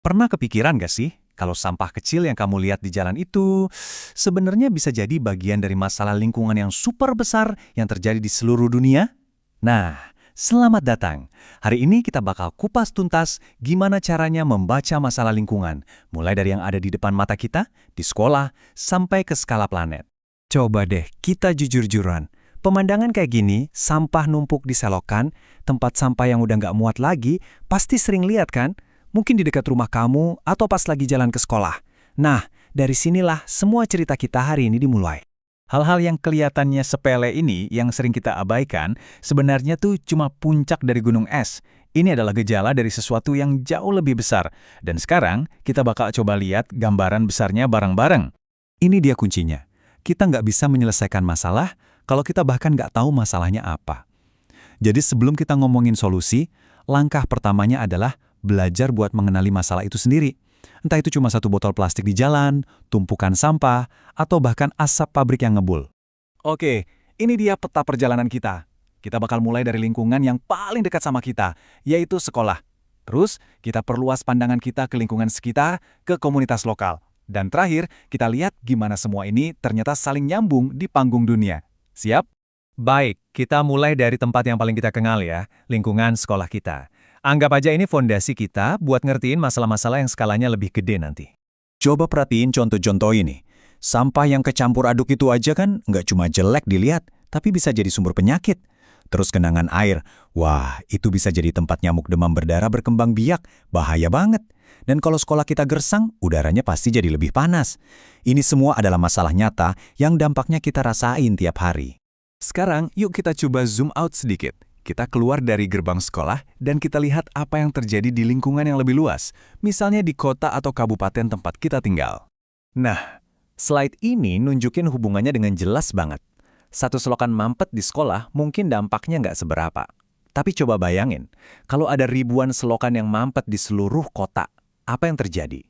Pernah kepikiran gak sih, kalau sampah kecil yang kamu lihat di jalan itu sebenarnya bisa jadi bagian dari masalah lingkungan yang super besar yang terjadi di seluruh dunia? Nah, selamat datang. Hari ini kita bakal kupas tuntas gimana caranya membaca masalah lingkungan, mulai dari yang ada di depan mata kita, di sekolah, sampai ke skala planet. Coba deh kita jujur-jujuran. Pemandangan kayak gini, sampah numpuk di selokan, tempat sampah yang udah nggak muat lagi, pasti sering lihat kan? Mungkin di dekat rumah kamu atau pas lagi jalan ke sekolah. Nah, dari sinilah semua cerita kita hari ini dimulai. Hal-hal yang kelihatannya sepele ini yang sering kita abaikan, sebenarnya tuh cuma puncak dari gunung es. Ini adalah gejala dari sesuatu yang jauh lebih besar. Dan sekarang, kita bakal coba lihat gambaran besarnya bareng-bareng. Ini dia kuncinya. Kita nggak bisa menyelesaikan masalah kalau kita bahkan nggak tahu masalahnya apa. Jadi sebelum kita ngomongin solusi, langkah pertamanya adalah belajar buat mengenali masalah itu sendiri. Entah itu cuma satu botol plastik di jalan, tumpukan sampah, atau bahkan asap pabrik yang ngebul. Oke, ini dia peta perjalanan kita. Kita bakal mulai dari lingkungan yang paling dekat sama kita, yaitu sekolah. Terus, kita perluas pandangan kita ke lingkungan sekitar, ke komunitas lokal. Dan terakhir, kita lihat gimana semua ini ternyata saling nyambung di panggung dunia. Siap? Baik, kita mulai dari tempat yang paling kita kenal ya, lingkungan sekolah kita. Anggap aja ini fondasi kita buat ngertiin masalah-masalah yang skalanya lebih gede nanti. Coba perhatiin contoh-contoh ini. Sampah yang kecampur aduk itu aja kan nggak cuma jelek dilihat, tapi bisa jadi sumber penyakit. Terus genangan air, wah itu bisa jadi tempat nyamuk demam berdarah berkembang biak, bahaya banget. Dan kalau sekolah kita gersang, udaranya pasti jadi lebih panas. Ini semua adalah masalah nyata yang dampaknya kita rasain tiap hari. Sekarang yuk kita coba zoom out sedikit. Kita keluar dari gerbang sekolah dan kita lihat apa yang terjadi di lingkungan yang lebih luas, misalnya di kota atau kabupaten tempat kita tinggal. Nah, slide ini nunjukin hubungannya dengan jelas banget. Satu selokan mampet di sekolah mungkin dampaknya nggak seberapa. Tapi coba bayangin, kalau ada ribuan selokan yang mampet di seluruh kota, apa yang terjadi?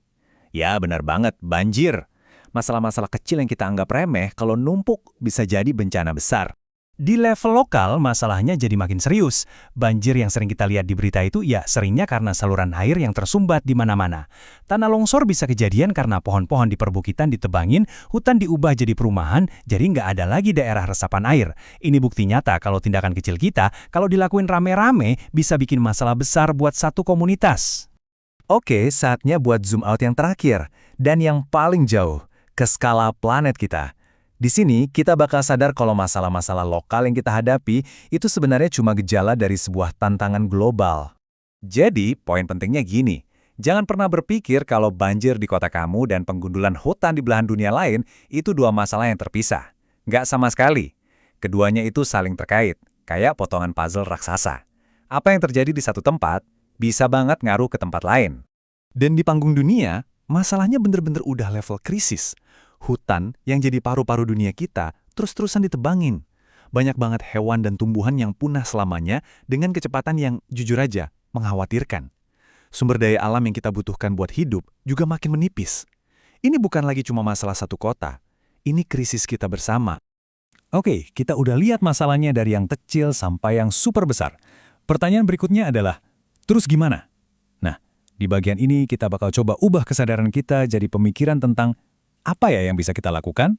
Ya benar banget, banjir. Masalah-masalah kecil yang kita anggap remeh kalau numpuk bisa jadi bencana besar. Di level lokal, masalahnya jadi makin serius. Banjir yang sering kita lihat di berita itu ya seringnya karena saluran air yang tersumbat di mana-mana. Tanah longsor bisa kejadian karena pohon-pohon di perbukitan ditebangin, hutan diubah jadi perumahan, jadi nggak ada lagi daerah resapan air. Ini bukti nyata kalau tindakan kecil kita, kalau dilakuin rame-rame, bisa bikin masalah besar buat satu komunitas. Oke, saatnya buat zoom out yang terakhir, dan yang paling jauh, ke skala planet kita. Di sini, kita bakal sadar kalau masalah-masalah lokal yang kita hadapi itu sebenarnya cuma gejala dari sebuah tantangan global. Jadi, poin pentingnya gini, jangan pernah berpikir kalau banjir di kota kamu dan penggundulan hutan di belahan dunia lain itu dua masalah yang terpisah. Nggak sama sekali. Keduanya itu saling terkait, kayak potongan puzzle raksasa. Apa yang terjadi di satu tempat, bisa banget ngaruh ke tempat lain. Dan di panggung dunia, masalahnya bener-bener udah level krisis. Hutan yang jadi paru-paru dunia kita terus-terusan ditebangin. Banyak banget hewan dan tumbuhan yang punah selamanya dengan kecepatan yang jujur aja mengkhawatirkan. Sumber daya alam yang kita butuhkan buat hidup juga makin menipis. Ini bukan lagi cuma masalah satu kota. Ini krisis kita bersama. Oke, kita udah lihat masalahnya dari yang kecil sampai yang super besar. Pertanyaan berikutnya adalah, terus gimana? Nah, di bagian ini kita bakal coba ubah kesadaran kita jadi pemikiran tentang apa ya yang bisa kita lakukan?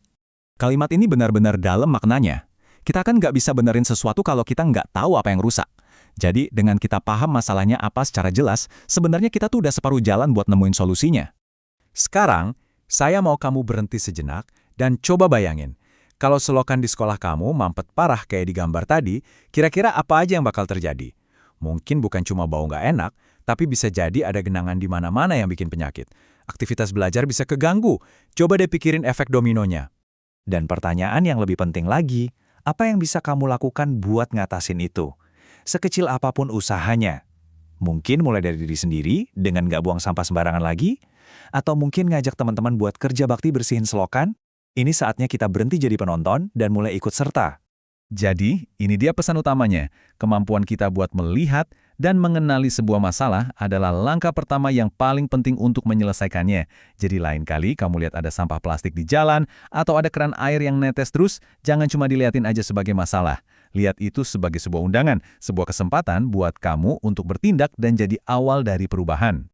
Kalimat ini benar-benar dalam maknanya. Kita kan nggak bisa benerin sesuatu kalau kita nggak tahu apa yang rusak. Jadi, dengan kita paham masalahnya apa secara jelas, sebenarnya kita tuh udah separuh jalan buat nemuin solusinya. Sekarang, saya mau kamu berhenti sejenak dan coba bayangin. Kalau selokan di sekolah kamu mampet parah kayak di gambar tadi, kira-kira apa aja yang bakal terjadi? Mungkin bukan cuma bau nggak enak, tapi bisa jadi ada genangan di mana-mana yang bikin penyakit. Aktivitas belajar bisa keganggu. Coba deh pikirin efek dominonya. Dan pertanyaan yang lebih penting lagi, apa yang bisa kamu lakukan buat ngatasin itu? Sekecil apapun usahanya. Mungkin mulai dari diri sendiri, dengan nggak buang sampah sembarangan lagi? Atau mungkin ngajak teman-teman buat kerja bakti bersihin selokan? Ini saatnya kita berhenti jadi penonton dan mulai ikut serta. Jadi, ini dia pesan utamanya. Kemampuan kita buat melihat dan mengenali sebuah masalah adalah langkah pertama yang paling penting untuk menyelesaikannya. Jadi lain kali kamu lihat ada sampah plastik di jalan atau ada keran air yang netes terus, jangan cuma dilihatin aja sebagai masalah. Lihat itu sebagai sebuah undangan, sebuah kesempatan buat kamu untuk bertindak dan jadi awal dari perubahan.